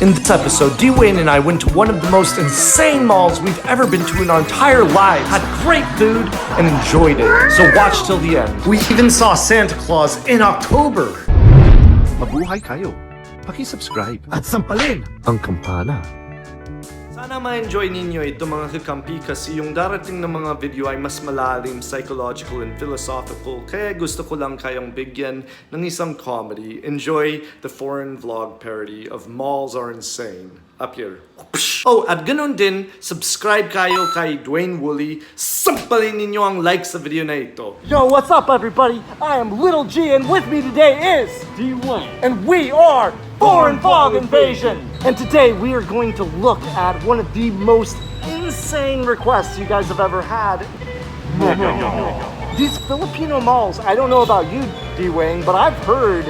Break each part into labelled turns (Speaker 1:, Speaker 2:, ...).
Speaker 1: In this episode, Dwayne and I went to one of the most insane malls we've ever been to in our entire lives, had great food, and enjoyed it. So watch till the end. We even saw Santa Claus in October. Mabuhay kayo. Paki-subscribe at sampalin ang kampana. Sana ma-enjoy ninyo ito mga kakampi kasi yung darating na mga video ay mas malalim, psychological and philosophical, kaya gusto ko lang kayong bigyan ng isang comedy. Enjoy the foreign vlog parody of Malls Are Insane. Up here. Oh, at ganun din, subscribe kayo kay Dwaine Woolley. Sampalin ninyo ang like sa video na ito.
Speaker 2: Yo, what's up everybody? I am Little G and with me today is
Speaker 3: Dayuhan.
Speaker 2: And we are Foreign Fog Invasion. And today we are going to look at one of the most insane requests you guys have ever had. These Filipino malls, I don't know about you, Dwayne, but I've heard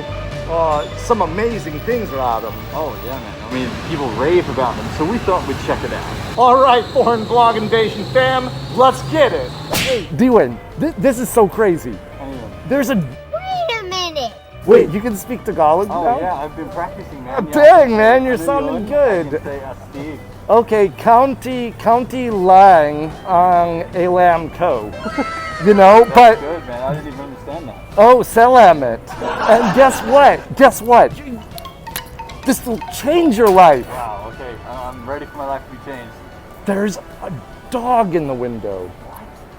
Speaker 2: some amazing things about them.
Speaker 3: Oh yeah, man. I mean, people rave about them, so we thought we'd check it out.
Speaker 2: All right, Foreign Vlog Invasion fam, let's get it. Hey, Dwayne, this is so crazy. There's a...
Speaker 4: Wait a minute.
Speaker 2: Wait, you can speak Tagalog
Speaker 3: Oh
Speaker 2: now?
Speaker 3: yeah, I've been practicing, man.
Speaker 2: Dang, man, you're sounding good.
Speaker 3: I can say astig.
Speaker 2: Okay, county lang ang alam ko. You know, but...
Speaker 3: Good, man. I didn't even understand that.
Speaker 2: Oh, salamat. And guess what? Guess what? This will change your life.
Speaker 3: Wow, okay. I'm ready for my life to be changed.
Speaker 2: There's a dog in the window.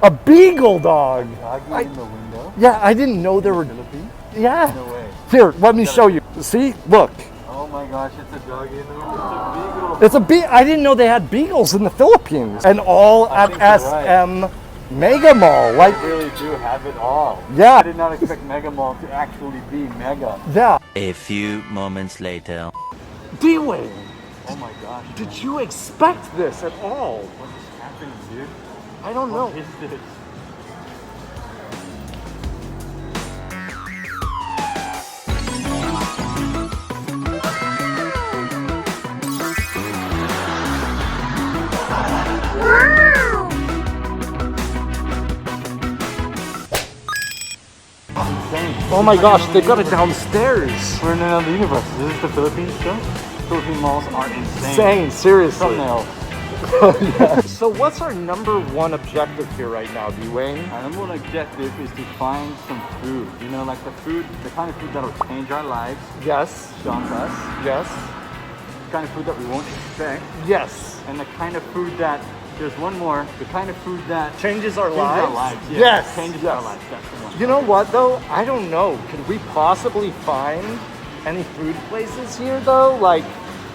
Speaker 2: A beagle dog.
Speaker 3: Doggy in the window?
Speaker 2: Yeah, I didn't know there were...
Speaker 3: Philippines?
Speaker 2: Yeah.
Speaker 3: No way.
Speaker 2: Here, let me show you. See? Look.
Speaker 3: Oh my gosh, it's a doggy in the window.
Speaker 2: It's a I didn't know they had beagles in the Philippines. And all
Speaker 3: I
Speaker 2: at
Speaker 3: think you're
Speaker 2: SM Mega Mall. Like,
Speaker 3: They really do have it all.
Speaker 2: yeah.
Speaker 3: I did not expect Mega Mall to actually be mega.
Speaker 2: Yeah.
Speaker 5: A few moments later.
Speaker 2: Dwayne,
Speaker 3: Oh my gosh.
Speaker 2: did you expect this at all?
Speaker 3: What is happening, dude?
Speaker 2: I don't know.
Speaker 3: What is this?
Speaker 2: Oh my gosh, they've got it downstairs.
Speaker 3: We're in another universe. This is the Philippines show? Philippine malls are insane.
Speaker 2: Insane, seriously.
Speaker 3: Thumbnail.
Speaker 2: So what's our number one objective here right now, Dwayne?
Speaker 3: Our number one objective is to find some food. You know, like the kind of food that will change our lives,
Speaker 2: Yes,
Speaker 3: shock us,
Speaker 2: yes,
Speaker 3: the kind of food that we won't expect,
Speaker 2: yes.
Speaker 3: and the kind of food that, there's one more, the kind of food that
Speaker 2: Changes our
Speaker 3: changes
Speaker 2: lives?
Speaker 3: our lives. Yeah,
Speaker 2: Yes,
Speaker 3: changes
Speaker 2: yes.
Speaker 3: our lives. That's the one.
Speaker 2: You know what though? I don't know. Could we possibly find any food places here though? Like,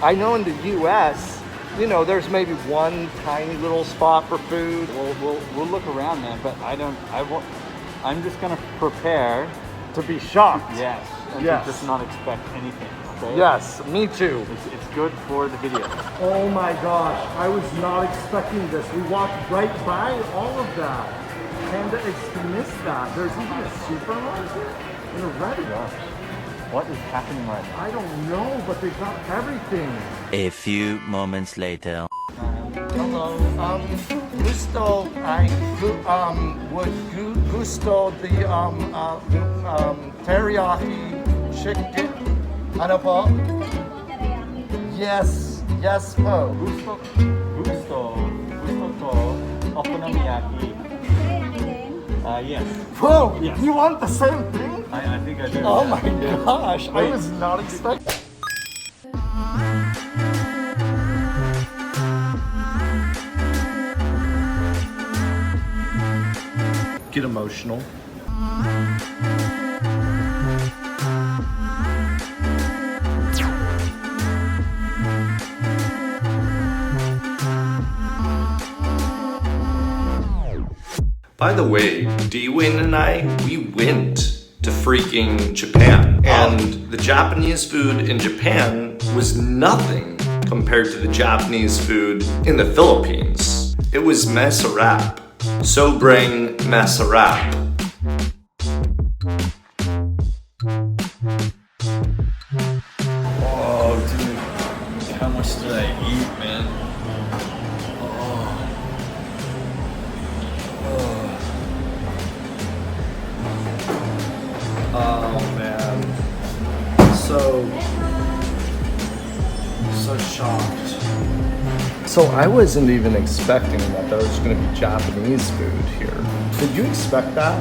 Speaker 2: I know in the US, you know, there's maybe one tiny little spot for food.
Speaker 3: We'll look around, man, but I'm just gonna prepare.
Speaker 2: To be shocked.
Speaker 3: Yes. And
Speaker 2: Yes.
Speaker 3: to just not expect anything. Okay.
Speaker 2: Yes, me too.
Speaker 3: It's good for the video.
Speaker 2: Oh my gosh, I was not expecting this. We walked right by all of that. And it's missed that. There's even a supermarket in a restaurant.
Speaker 3: What is happening right now?
Speaker 2: I don't know, but they've got everything.
Speaker 5: A few moments later.
Speaker 2: Hello, gusto, gusto the, teriyaki chicken. Ano po? Yes, yes po.
Speaker 3: Gusto to okonomiyaki. Yes.
Speaker 2: Whoa,
Speaker 3: Yes.
Speaker 2: you want the same thing?
Speaker 3: I think I do.
Speaker 2: Oh
Speaker 3: yeah.
Speaker 2: my gosh, I
Speaker 3: Wait.
Speaker 2: was not expecting. Get emotional.
Speaker 1: By the way, Dwayne and I, we went to freaking Japan. And the Japanese food in Japan was nothing compared to the Japanese food in the Philippines. It was masarap. Sobrang masarap.
Speaker 3: Oh, dude. How much did I eat, man?
Speaker 1: Oh man. So so shocked. So I wasn't even expecting that there was going to be Japanese food here. Did you expect that?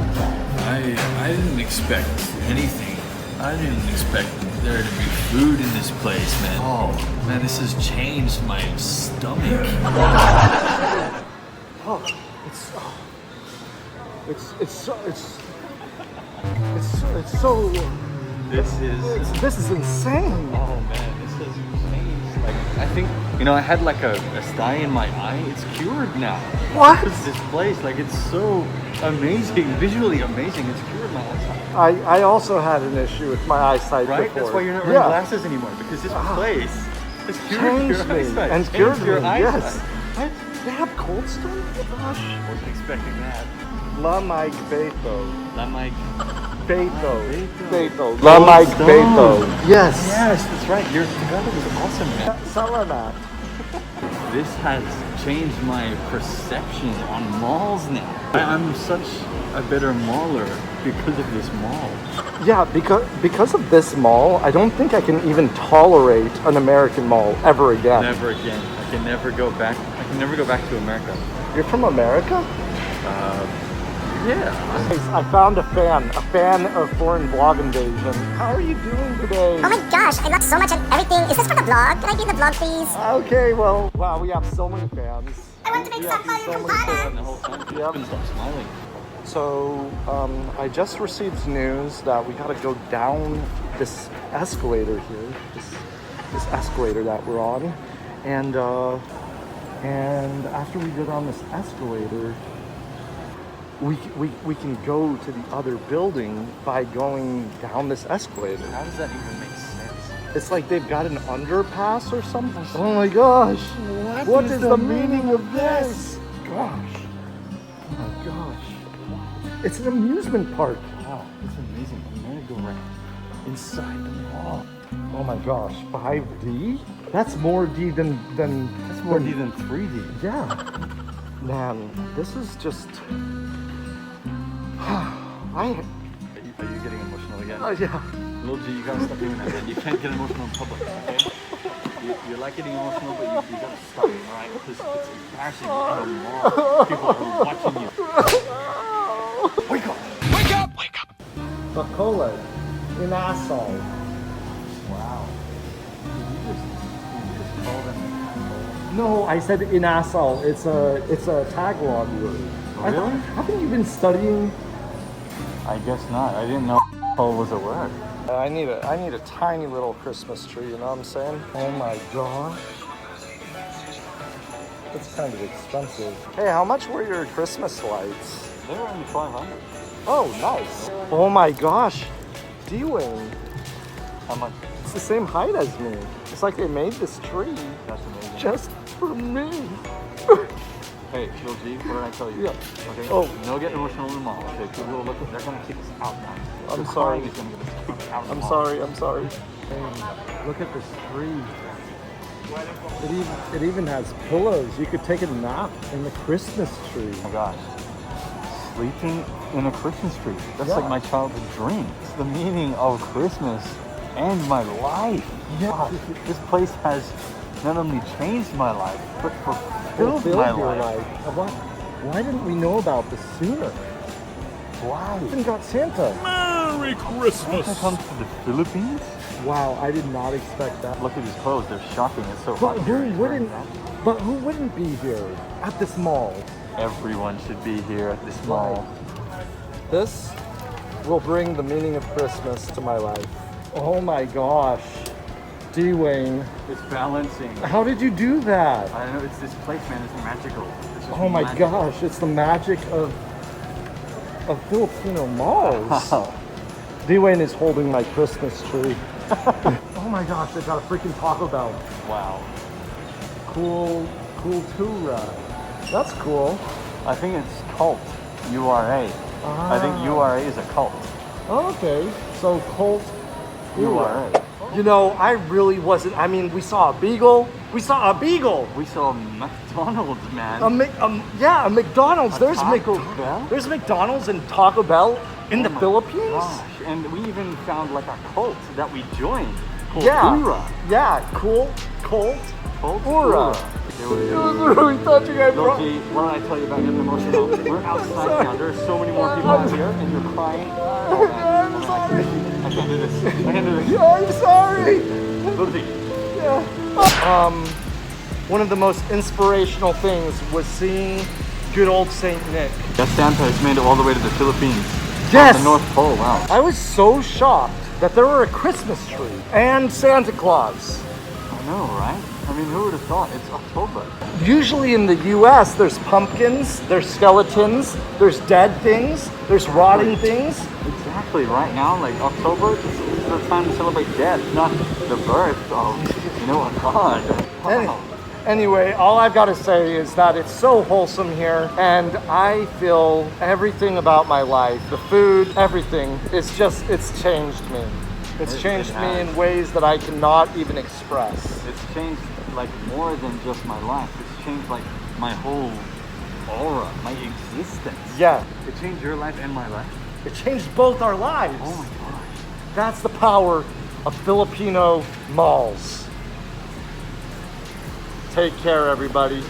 Speaker 4: I didn't expect anything. I didn't expect there to be food in this place, man. Oh, man, this has changed my stomach.
Speaker 2: Oh, it's so. This is insane.
Speaker 3: Oh man, this has changed. Like, I think, you know, I had like a sty in my eye. It's cured now.
Speaker 2: What?
Speaker 3: This place, like, it's so amazing, visually amazing. It's cured my eyesight.
Speaker 2: I also had an issue with my eyesight
Speaker 3: Right?
Speaker 2: before.
Speaker 3: That's why you're not wearing glasses anymore, because this place has cured
Speaker 2: Changed
Speaker 3: your
Speaker 2: me
Speaker 3: eyesight.
Speaker 2: and
Speaker 3: Changed
Speaker 2: cured me.
Speaker 3: your eyesight.
Speaker 2: Yes. They have cold stone? Gosh.
Speaker 3: Wasn't expecting that.
Speaker 2: La Mike Beto.
Speaker 3: That might.
Speaker 2: Beto.
Speaker 3: Beto.
Speaker 2: La Mike
Speaker 3: Stone.
Speaker 2: Beto. Yes.
Speaker 3: Yes, that's right. Your Tagalog is awesome, man.
Speaker 2: Salamat.
Speaker 3: This has changed my perception on malls now. I'm such a better mauler because of this mall.
Speaker 2: Yeah, because of this mall, I don't think I can even tolerate an American mall ever again.
Speaker 3: Never again. I can never go back. I can never go back to America.
Speaker 2: You're from America?
Speaker 3: Yeah.
Speaker 2: I found a fan of Foreign Vlog Invasion. How are you doing today?
Speaker 6: Oh my gosh, I love so much and everything. Is this for the vlog? Can I be in the vlog, please?
Speaker 2: Okay, well, wow, we have so many fans.
Speaker 6: I want to make some fun
Speaker 2: so
Speaker 6: from
Speaker 2: many
Speaker 6: Pinas.
Speaker 3: The whole time.
Speaker 2: Yep.
Speaker 3: Couldn't stop smiling.
Speaker 2: So, I just received news that we gotta go down this escalator here, this escalator that we're on, and after we go down this escalator, we can go to the other building by going down this escalator.
Speaker 3: How does that even make sense?
Speaker 2: It's like they've got an underpass or something. Oh my gosh! What is the meaning of this? Gosh! Oh my gosh! It's an amusement park.
Speaker 3: Wow, it's amazing. A merry-go-round inside the mall.
Speaker 2: Oh my gosh! 5D? That's more D than.
Speaker 3: That's more D than 3D.
Speaker 2: Yeah. Man, this is just.
Speaker 3: Are you getting emotional again?
Speaker 2: Yeah.
Speaker 3: Lil G, you gotta stop doing that, man. You can't get emotional in public, okay? You like getting emotional, but you gotta stop, alright? Because it's embarrassing in a mall. People are watching you. Wake up! Wake up! Wake up!
Speaker 2: Bacolod. In asshole.
Speaker 3: Wow. Did you just call them an asshole?
Speaker 2: No, I said in asshole. It's a Tagalog word.
Speaker 3: Really?
Speaker 2: Haven't you been studying?
Speaker 3: I guess not. I didn't know asshole was a word.
Speaker 2: I need a tiny little Christmas tree, you know what I'm saying? Oh my gosh. It's kind of expensive. Hey, how much were your Christmas lights?
Speaker 3: They were only 500.
Speaker 2: Oh, nice. Oh my gosh. Dwayne,
Speaker 3: How much?
Speaker 2: it's the same height as me. It's like they made this tree
Speaker 3: That's amazing.
Speaker 2: just for me.
Speaker 3: Hey, Lil G, what did I tell you?
Speaker 2: Yeah.
Speaker 3: Okay.
Speaker 2: Oh.
Speaker 3: No getting emotional in the mall. Okay. People will look. They're gonna kick us out now.
Speaker 2: I'm
Speaker 3: The
Speaker 2: sorry.
Speaker 3: crying is gonna get us kicked out of the
Speaker 2: I'm
Speaker 3: mall.
Speaker 2: sorry, I'm sorry. Look at this tree. It even has pillows. You could take a nap in the Christmas tree.
Speaker 3: Oh my gosh. Sleeping in a Christmas tree. That's
Speaker 2: Yeah.
Speaker 3: like my childhood dream. It's the meaning of Christmas and my life.
Speaker 2: Yeah.
Speaker 3: Gosh, this place has not only changed my life, but fulfilled
Speaker 2: Fulfilled
Speaker 3: my
Speaker 2: your
Speaker 3: life.
Speaker 2: life. Why didn't we know about this sooner?
Speaker 3: Why?
Speaker 2: We even got Santa.
Speaker 4: Merry Christmas!
Speaker 3: Santa comes to the Philippines?
Speaker 2: Wow, I did not expect that.
Speaker 3: Look at these clothes. They're shocking. It's so
Speaker 2: But
Speaker 3: hot here.
Speaker 2: who wouldn't be here at this mall?
Speaker 3: Everyone should be here at this mall.
Speaker 2: This will bring the meaning of Christmas to my life. Oh my gosh. Dwayne,
Speaker 3: It's balancing.
Speaker 2: how did you do that?
Speaker 3: I don't know. It's this place, man. It's magical. It's just
Speaker 2: Oh my
Speaker 3: magical.
Speaker 2: gosh, it's the magic of Filipino malls.
Speaker 3: Wow.
Speaker 2: Dwayne is holding my Christmas tree. Oh my gosh, they got a freaking Taco Bell.
Speaker 3: Wow.
Speaker 2: Cool tour ride. That's cool.
Speaker 3: I think it's cult. URA. I think URA is a cult.
Speaker 2: Oh, okay, so cult
Speaker 3: URA.
Speaker 2: You know, I really wasn't. I mean, we saw a beagle. We saw a beagle.
Speaker 3: We saw McDonald's, man.
Speaker 2: A McDonald's.
Speaker 3: A Taco Bell?
Speaker 2: There's McDonald's and Taco Bell in the
Speaker 3: Oh my
Speaker 2: Philippines.
Speaker 3: Gosh. And we even found like a cult that we joined Tumira.
Speaker 2: Yeah, cool, colt,
Speaker 3: Ura.
Speaker 2: It was really touching. I brought.
Speaker 3: Loki, why don't I tell you about getting emotional? We're outside now. There's so many more people out here, and you're crying. Oh, man.
Speaker 2: I'm sorry.
Speaker 3: I can't do this. I can't do this.
Speaker 2: Yeah, I'm sorry.
Speaker 3: Loki.
Speaker 2: One of the most inspirational things was seeing good old Saint Nick.
Speaker 3: That Santa has made it all the way to the Philippines.
Speaker 2: Yes.
Speaker 3: The North Pole, wow.
Speaker 2: I was so shocked that there were a Christmas tree and Santa Claus.
Speaker 3: I know, right? I mean, who would have thought? It's October.
Speaker 2: Usually in the US, there's pumpkins, there's skeletons, there's dead things, there's rotting things.
Speaker 3: Exactly, right now, like October, it's the time to celebrate death, not the birth of, you know, a god. Wow.
Speaker 2: Anyway, all I've got to say is that it's so wholesome here, and I feel everything about my life, the food, everything, it's changed me. It's changed me in ways that I cannot even express.
Speaker 3: It's changed like more than just my life. It's changed like my whole aura, my existence.
Speaker 2: Yeah,
Speaker 3: It changed your life and my life.
Speaker 2: it changed both our lives.
Speaker 3: Oh my gosh.
Speaker 2: That's the power of Filipino malls. Take care, everybody.